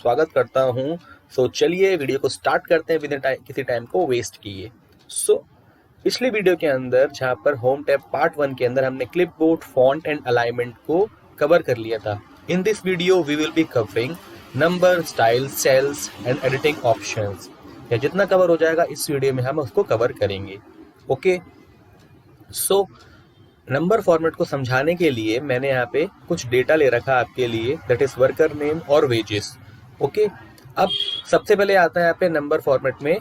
स्वागत करता हूं। चलिए वीडियो को स्टार्ट करते हैं बिना किसी टाइम को वेस्ट किए। पिछले वीडियो के अंदर जहां पर होम टैब पार्ट 1 के अंदर हमने क्लिपबोर्ड, फॉन्ट एंड अलाइनमेंट को कवर कर लिया था। In this video we will be covering number, style, cells and editing options. या जितना कवर हो जाएगा इस वीडियो में हम उसको कवर करेंगे। ओके, नंबर फॉर्मेट को समझाने के लिए मैंने यहाँ पे कुछ डेटा ले रखा आपके लिए, दैट इज वर्कर नेम और वेजेस। ओके, अब सबसे पहले आता है यहाँ पे नंबर फॉर्मेट में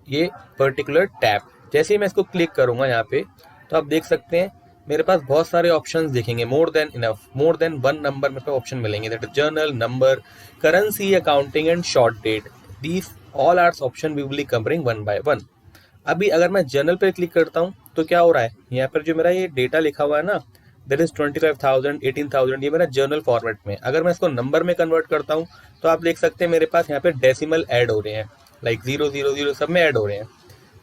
ये पर्टिकुलर टैब। जैसे ही मैं इसको क्लिक करूंगा यहाँ पे तो आप देख सकते हैं मेरे पास बहुत सारे ऑप्शंस दिखेंगे, more than enough, more than 1 number में पे ऑप्शन मिलेंगे, that is general, number, currency, accounting and short date. These all are option we will be covering 1 by 1। अभी अगर मैं जर्नल पे क्लिक करता हूँ तो क्या हो रहा है, यहाँ पर जो मेरा ये डेटा लिखा हुआ है ना, दैट इज 25,000, 18,000, ये मेरा जर्नल फॉर्मेट में। अगर मैं इसको नंबर में कन्वर्ट करता हूँ तो आप देख सकते हैं मेरे पास यहाँ पे डेसिमल ऐड हो रहे हैं, लाइक 000 सब में ऐड हो रहे हैं।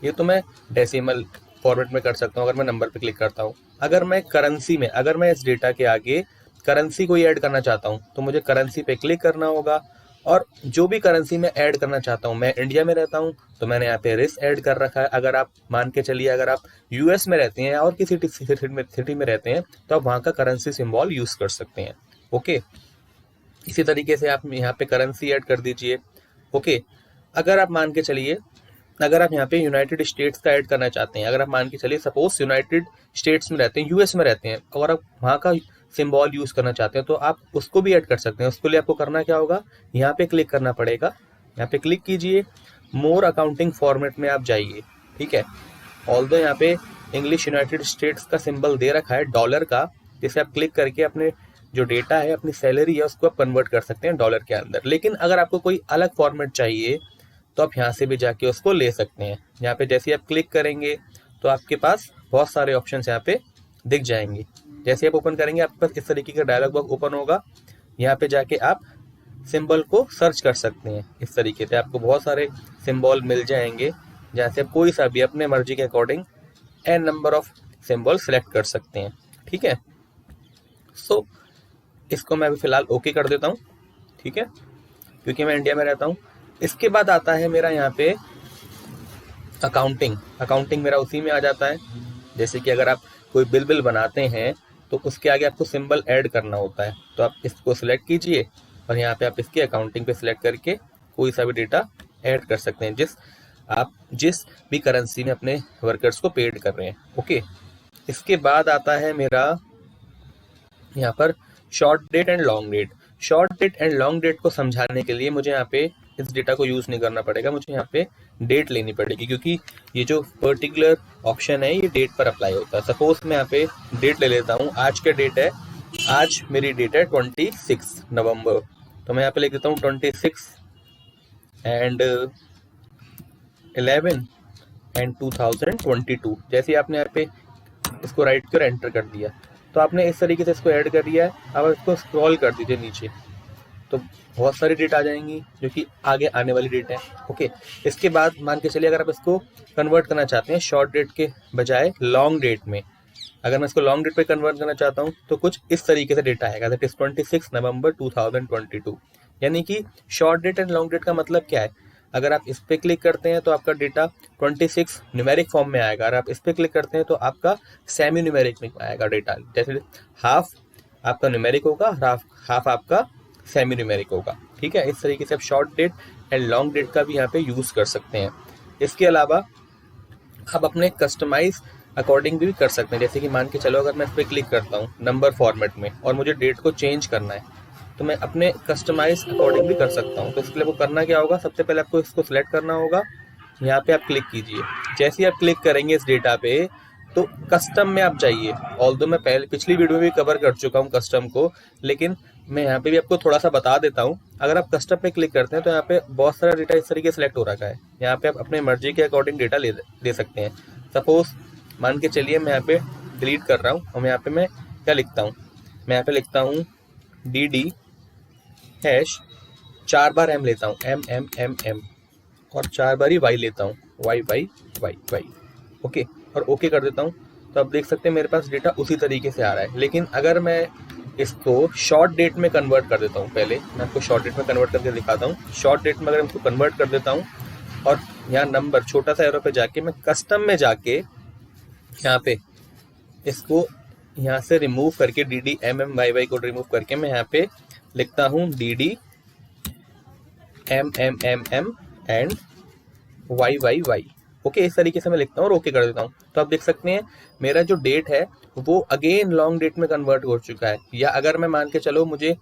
ये तो मैं डेसिमल फॉर्मेट में कर सकता हूँ अगर मैं नंबर पे क्लिक करता हूँ। अगर मैं करेंसी में, अगर मैं इस डेटा के आगे करेंसी को ऐड करना चाहता हूँ तो मुझे करेंसी पे क्लिक करना होगा। और जो भी करेंसी में ऐड करना चाहता हूँ, मैं इंडिया में रहता हूँ तो मैंने यहाँ पे रिस ऐड कर रखा है। अगर आप मान के चलिए अगर आप यूएस में रहते हैं और किसी सिटी में रहते हैं तो आप वहाँ का करेंसी सिंबल यूज कर सकते हैं। ओके, इसी तरीके से आप यहाँ पे करेंसी ऐड कर दीजिए। ओके, अगर आप मान के चलिए अगर आप यहाँ पे यूनाइटेड स्टेट्स का ऐड करना चाहते हैं, अगर आप मान के चलिए सपोज यूनाइटेड स्टेट्स में रहते हैं, यूएस में रहते हैं और आप वहाँ का सिंबल यूज करना चाहते हैं तो आप उसको भी ऐड कर सकते हैं। उसके लिए आपको करना क्या होगा, यहाँ पे क्लिक करना पड़ेगा, यहाँ पे क्लिक कीजिए, मोर अकाउंटिंग फॉर्मेट में आप जाइए। ठीक है, ऑल्दो यहाँ पे इंग्लिश यूनाइटेड स्टेट्स का सिंबल दे रखा है डॉलर का, जिसे आप क्लिक करके अपने जो डेटा है, अपनी सैलरी है, उसको आप कन्वर्ट कर सकते हैं डॉलर के अंदर। लेकिन अगर आपको कोई अलग फॉर्मेट चाहिए तो आप यहाँ से भी जाके उसको ले सकते हैं। यहाँ पे जैसे आप क्लिक करेंगे तो आपके पास बहुत सारे ऑप्शंस यहाँ पे दिख जाएंगे। जैसे आप ओपन करेंगे आपके पास इस तरीके का डायलॉग बॉक्स ओपन होगा। यहाँ पे जाके आप सिंबल को सर्च कर सकते हैं। इस तरीके से आपको बहुत सारे सिंबल मिल जाएंगे जहाँ से आप कोई सा भी अपने मर्जी के according n number of symbol select कर सकते हैं। ठीक है, इसको मैं अभी फिलहाल ओके कर देता हूँ। ठीक है, क्योंकि मैं इंडिया में रहता हूँ। इसके बाद आता है मेरा यहाँ पे अकाउंटिंग मेरा उसी में आ जाता है। जैसे कि अगर आप कोई बिल बनाते हैं तो उसके आगे आपको सिंबल ऐड करना होता है, तो आप इसको सिलेक्ट कीजिए और यहाँ पे आप इसके अकाउंटिंग पे सिलेक्ट करके कोई सा भी डेटा ऐड कर सकते हैं जिस भी करेंसी में अपने वर्कर्स को पेड कर रहे हैं। ओके, इसके बाद आता है मेरा यहाँ पर short date and long date. Short date and long date को समझाने के लिए मुझे यहाँ पे इस डेटा को यूज नहीं करना पड़ेगा, मुझे यहाँ पे डेट लेनी पड़ेगी, क्योंकि ये जो पर्टिकुलर ऑप्शन है ये डेट पर अप्लाई होता है। सपोज मैं यहाँ पे डेट ले लेता हूँ, आज का डेट है, आज मेरी डेट है 26 नवंबर, तो मैं यहाँ पे लिख देता हूँ 26 एंड 11 एंड 2022। जैसे आपने यहाँ पे इसको राइट कर एंटर कर दिया तो आपने इस तरीके से इसको ऐड कर दिया है। अब इसको स्क्रॉल कर दीजिए नीचे तो बहुत सारी डेट आ जाएंगी जो कि आगे आने वाली डेट है। ओके, इसके बाद मान के चलिए अगर आप इसको कन्वर्ट करना चाहते हैं शॉर्ट डेट के बजाय लॉन्ग डेट में, अगर मैं इसको लॉन्ग डेट पे कन्वर्ट करना चाहता हूँ तो कुछ इस तरीके से डेटा आएगा, दैट इज 26 नवंबर 2022। यानी कि short date and long date का मतलब क्या है, अगर आप इस पे क्लिक करते हैं तो आपका डेटा 26 न्यूमेरिक फॉर्म में आएगा, अगर आप इस पे क्लिक करते हैं तो आपका सेमी न्यूमेरिक में आएगा डेटा। जैसे हाफ आपका न्यूमेरिक होगा, हाफ आपका सेमी न्यूमेरिक होगा। ठीक है, इस तरीके से आप short date and long date का भी यहाँ पे यूज कर सकते हैं। इसके अलावा आप अपने कस्टमाइज अकॉर्डिंग भी कर सकते हैं। जैसे कि मान के चलो अगर मैं इस पर क्लिक करता हूँ नंबर फॉर्मेट में और मुझे डेट को चेंज करना है तो मैं अपने कस्टमाइज अकॉर्डिंग भी कर सकता हूँ। तो इसके लिए वो करना क्या होगा, सबसे पहले आपको इसको सिलेक्ट करना होगा, यहाँ पे आप क्लिक कीजिए। जैसे ही आप क्लिक करेंगे इस डेटा पे तो कस्टम में आप जाइए। ऑल्दो मैं पिछली वीडियो में भी कवर कर चुका हूँ कस्टम को, लेकिन मैं यहाँ पे भी आपको थोड़ा सा बता देता हूँ। अगर आप कस्टम पे क्लिक करते हैं तो यहाँ पे बहुत सारा डेटा इस तरीके से सिलेक्ट हो रखा है। यहाँ पे आप अपने मर्जी के अकॉर्डिंग डेटा ले सकते हैं। सपोज मान के चलिए मैं यहाँ पे डिलीट कर रहा हूँ और यहाँ पे मैं क्या लिखता हूँ, मैं यहाँ पे लिखता हूँ DD हैश 4 बार M लेता हूँ, M और 4 बार ही Y लेता हूँ, Y। ओके, और ओके कर देता हूँ तो आप देख सकते हैं मेरे पास डेटा उसी तरीके से आ रहा है। लेकिन अगर मैं इसको शॉर्ट डेट में कन्वर्ट कर देता हूँ। पहले मैं आपको शॉर्ट डेट में कन्वर्ट करके दिखाता हूँ। शॉर्ट डेट में अगर इसको कन्वर्ट कर देता हूँ और यहाँ नंबर छोटा सा एरो पे जाके मैं कस्टम में जाके यहाँ पे इसको यहाँ से रिमूव करके DDMMYY को रिमूव करके मैं यहाँ पे लिखता हूँ DDMMMM एंड YYY। ओके, इस तरीके से मैं लिखता हूँ और ओके कर देता हूँ। तो आप देख सकते हैं मेरा जो डेट है वो अगेन लॉन्ग डेट में कन्वर्ट हो चुका है। या अगर मैं मान के चलो मुझे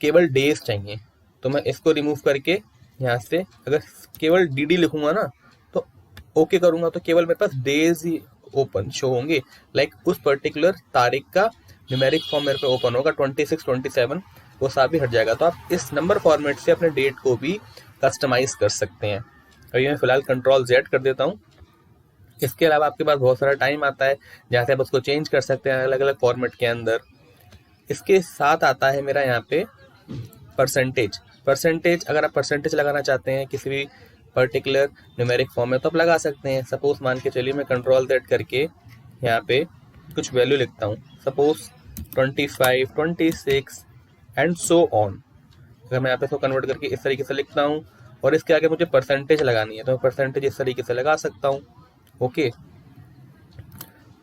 केवल डेज चाहिए तो मैं इसको रिमूव करके यहाँ से अगर केवल DD लिखूंगा ना तो ओके करूंगा तो केवल मेरे पास डेज ही ओपन शो होंगे। लाइक उस पर्टिकुलर तारीख का न्यूमेरिक फॉर्म मेरे पे ओपन होगा 26, 27, वो सब भी हट जाएगा। तो आप इस नंबर फॉर्मेट से अपने डेट को भी कस्टमाइज कर सकते हैं। अभी मैं फिलहाल Ctrl+Z कर देता हूँ। इसके अलावा आपके पास बहुत सारा टाइम आता है जहाँ से आप उसको चेंज कर सकते हैं अलग अलग फॉर्मेट के अंदर। इसके साथ आता है मेरा यहाँ पे परसेंटेज। अगर आप परसेंटेज लगाना चाहते हैं किसी भी पर्टिकुलर न्यूमेरिक फॉर्म में तो आप लगा सकते हैं। सपोज मान के चलिए मैं Ctrl+Z करके यहाँ पे कुछ वैल्यू लिखता हूँ, सपोज 25, 26 एंड सो ऑन। अगर मैं यहाँ पे इसको कन्वर्ट करके इस तरीके से लिखता हूँ और इसके आगे मुझे परसेंटेज लगानी है तो मैं परसेंटेज इस तरीके से लगा सकता हूँ। ओके,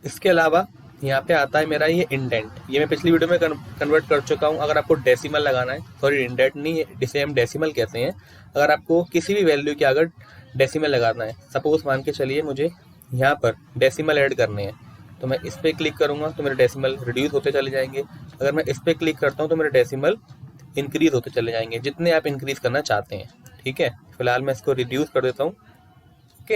इसके अलावा यहाँ पे आता है मेरा ये इंडेंट। ये मैं पिछली वीडियो में कन्वर्ट कर चुका हूँ। अगर आपको डेसिमल लगाना है, सॉरी इंडेंट नहीं, जिसे हम डेसिमल कहते हैं, अगर आपको किसी भी वैल्यू के अगर डेसिमल लगाना है, सपोज मान के चलिए मुझे यहाँ पर डेसिमल ऐड करने हैं तो मैं इस पर क्लिक करूँगा तो मेरे डेसिमल रिड्यूस होते चले जाएंगे। अगर मैं इस पर क्लिक करता हूँ तो मेरे डेसिमल इंक्रीज होते चले जाएंगे जितने आप इंक्रीज करना चाहते हैं। ठीक है, फिलहाल मैं इसको रिड्यूस कर देता हूँ। ओके,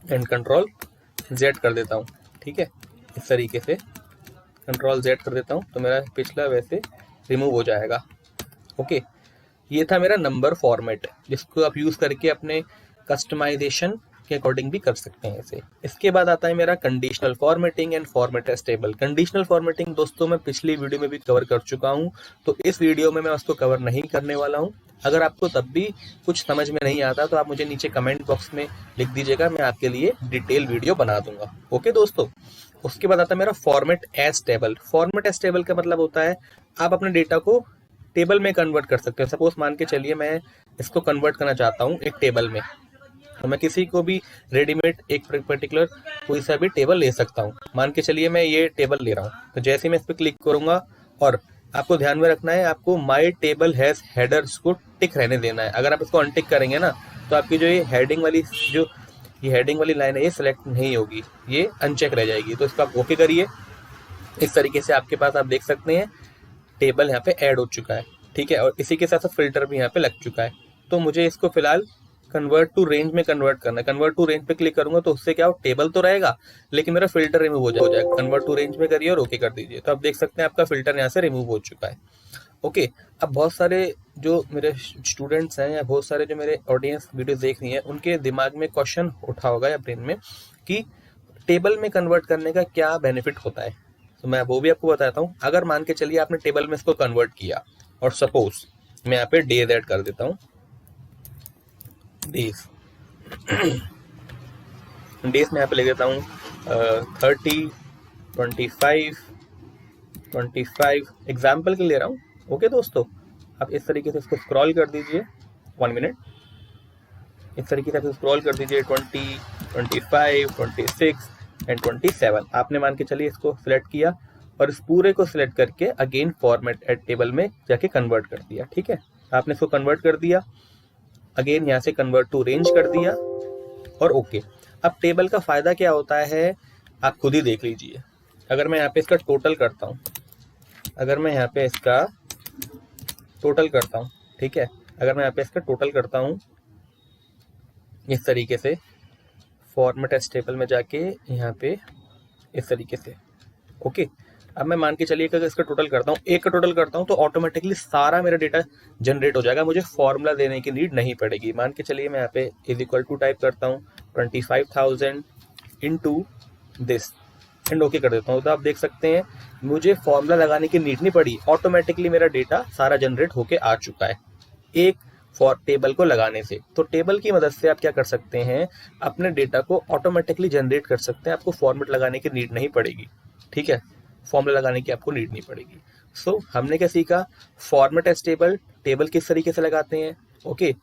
एंड Ctrl+Z कर देता हूँ। ठीक है, इस तरीके से Ctrl+Z कर देता हूँ तो मेरा पिछला वैसे रिमूव हो जाएगा। ओके, ये था मेरा नंबर फॉर्मेट जिसको आप यूज़ करके अपने कस्टमाइजेशन के अकॉर्डिंग भी कर सकते हैं इसे। इसके बाद आता है मेरा conditional formatting and format as table. Conditional formatting दोस्तों मैं पिछली वीडियो में भी कवर कर चुका हूँ तो इस वीडियो में मैं उसको कवर नहीं करने वाला हूँ। अगर आपको तब भी कुछ समझ में नहीं आता तो आप मुझे नीचे कमेंट बॉक्स में लिख दीजिएगा, मैं आपके लिए डिटेल वीडियो बना दूंगा। ओके दोस्तों, उसके बाद आता है मेरा format as table. Format as table का मतलब होता है आप अपने डेटा को टेबल में कन्वर्ट कर सकते हैं। सपोज मान के चलिए मैं इसको कन्वर्ट करना चाहता हूँ एक टेबल में, तो मैं किसी को भी रेडीमेड एक पर्टिकुलर कोई सा भी टेबल ले सकता हूँ। मान के चलिए मैं ये टेबल ले रहा हूँ तो जैसे मैं इस पर क्लिक करूंगा और आपको ध्यान में रखना है आपको माई टेबल हैज हेडर्स को टिक रहने देना है। अगर आप इसको अनटिक करेंगे ना तो आपकी जो ये हेडिंग वाली लाइन है ये सिलेक्ट नहीं होगी, ये अनचेक रह जाएगी। तो इसको आप ओके करिए। इस तरीके से आपके पास आप देख सकते हैं टेबल यहाँ पे ऐड हो चुका है। ठीक है, और इसी के साथ साथ फिल्टर भी यहाँ पे लग चुका है। तो मुझे इसको फिलहाल कन्वर्ट टू रेंज में कन्वर्ट करना है। कन्वर्ट टू रेंज पे क्लिक करूंगा तो उससे क्या हो, टेबल तो रहेगा लेकिन मेरा फिल्टर रिमूव हो जाएगा। कन्वर्ट टू रेंज में करिए और ओके कर दीजिए तो आप देख सकते हैं आपका फिल्टर यहाँ से रिमूव हो चुका है। ओके, अब बहुत सारे जो मेरे स्टूडेंट्स हैं या बहुत सारे जो मेरे ऑडियंस वीडियो देख रही हैं उनके दिमाग में क्वेश्चन उठा होगा या ब्रेन में कि टेबल में कन्वर्ट करने का क्या बेनिफिट होता है, तो मैं वो भी आपको बताता हूँ। अगर मान के चलिए आपने टेबल में इसको कन्वर्ट किया और सपोज मैं यहाँ पे डेज ऐड कर देता हूँ, डेज में यहाँ पे ले देता हूँ 30, 25 एग्जाम्पल के ले रहा हूँ। ओके दोस्तों, आप इस तरीके से इसको स्क्रॉल कर दीजिए 1 मिनट, इस तरीके से आप स्क्रॉल कर दीजिए 20, 25, 26 एंड 27। आपने मान के चलिए इसको सिलेक्ट किया और इस पूरे को सिलेक्ट करके अगेन फॉर्मेट एट टेबल में जाके कन्वर्ट कर दिया। ठीक है, आपने इसको कन्वर्ट कर दिया, अगेन यहाँ से कन्वर्ट टू रेंज कर दिया और ओके। अब टेबल का फायदा क्या होता है आप खुद ही देख लीजिए। अगर मैं यहाँ पे इसका टोटल करता हूँ, ठीक है, अगर मैं यहाँ पे इसका टोटल करता हूँ इस तरीके से फॉर्मेट एज टेबल में जाके यहाँ पे इस तरीके से। ओके, अब मैं मान के चलिए कि इसका टोटल करता हूँ, एक का टोटल करता हूँ तो ऑटोमेटिकली सारा मेरा डेटा जनरेट हो जाएगा, मुझे फॉर्मूला देने की नीड नहीं पड़ेगी। मान के चलिए मैं यहाँ पे इज इक्वल टू टाइप करता हूँ 25,000 इंटू दिस एंड ओके कर देता हूँ। तो आप देख सकते हैं मुझे फॉर्मूला लगाने की नीड नहीं पड़ी, ऑटोमेटिकली मेरा डेटा सारा जनरेट होके आ चुका है एक फॉर टेबल को लगाने से। तो टेबल की मदद से आप क्या कर सकते हैं, अपने डेटा को ऑटोमेटिकली जनरेट कर सकते हैं, आपको फॉर्मेट लगाने की नीड नहीं पड़ेगी। ठीक है, फॉर्मूला लगाने की आपको नीड नहीं पड़ेगी। सो हमने क्या सीखा, फॉर्मेट एज टेबल, टेबल किस तरीके से लगाते हैं। ओके,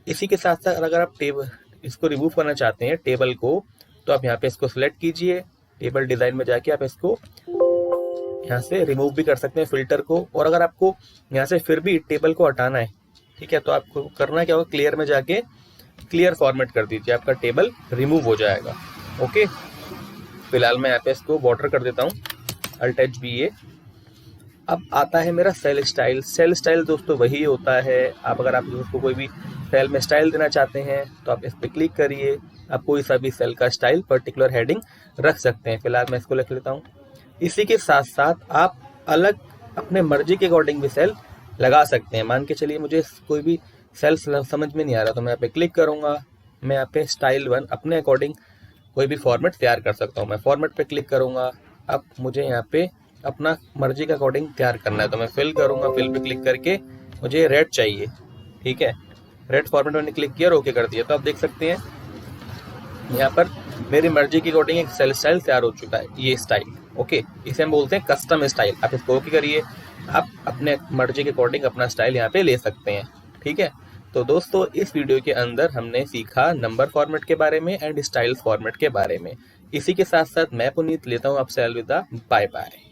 इसी के साथ साथ अगर आप टेबल इसको रिमूव करना चाहते हैं टेबल को, तो आप यहाँ पे इसको सिलेक्ट कीजिए, टेबल डिजाइन में जाके आप इसको यहाँ से रिमूव भी कर सकते हैं फिल्टर को। और अगर आपको यहाँ से फिर भी टेबल को हटाना है, ठीक है, तो आपको करना क्या होगा, क्लियर में जाके क्लियर फॉर्मेट कर दीजिए, आपका टेबल रिमूव हो जाएगा। ओके, फिलहाल मैं यहाँ पे इसको बॉर्डर कर देता हूँ, Alt H B A। अब आता है मेरा सेल स्टाइल। सेल स्टाइल दोस्तों वही होता है, आप अगर आप उसको कोई भी सेल में स्टाइल देना चाहते हैं तो आप इस पर क्लिक करिए, आप कोई सा भी सेल का स्टाइल पर्टिकुलर हेडिंग रख सकते हैं। फिलहाल मैं इसको लिख लेता हूँ। इसी के साथ साथ आप अलग अपने मर्जी के अकॉर्डिंग भी सेल लगा सकते हैं। मान के चलिए मुझे कोई भी सेल समझ में नहीं आ रहा, तो मैं यहाँ पे क्लिक करूँगा, मैं यहाँ पे स्टाइल 1 अपने अकॉर्डिंग कोई भी फॉर्मेट तैयार कर सकता हूँ। मैं फॉर्मेट पे क्लिक करूँगा, अब मुझे यहाँ पे अपना मर्जी के अकॉर्डिंग तैयार करना है, तो मैं फिल करूँगा, फिल पे क्लिक करके मुझे रेड चाहिए, ठीक है, रेड फॉर्मेट मैंने क्लिक किया और ओके कर दिया। तो आप देख सकते हैं यहाँ पर मेरी मर्जी के अकॉर्डिंग एक सेल स्टाइल तैयार हो चुका है, ये स्टाइल। ओके, इसे हम बोलते हैं कस्टम स्टाइल। आप इसको ओके करिए, आप अपने मर्जी के अकॉर्डिंग अपना स्टाइल यहाँ पे ले सकते हैं, ठीक है। तो दोस्तों इस वीडियो के अंदर हमने सीखा नंबर फॉर्मेट के बारे में एंड स्टाइल फॉर्मेट के बारे में। इसी के साथ साथ मैं पुनीत लेता हूँ आपसे अलविदा, बाय बाय।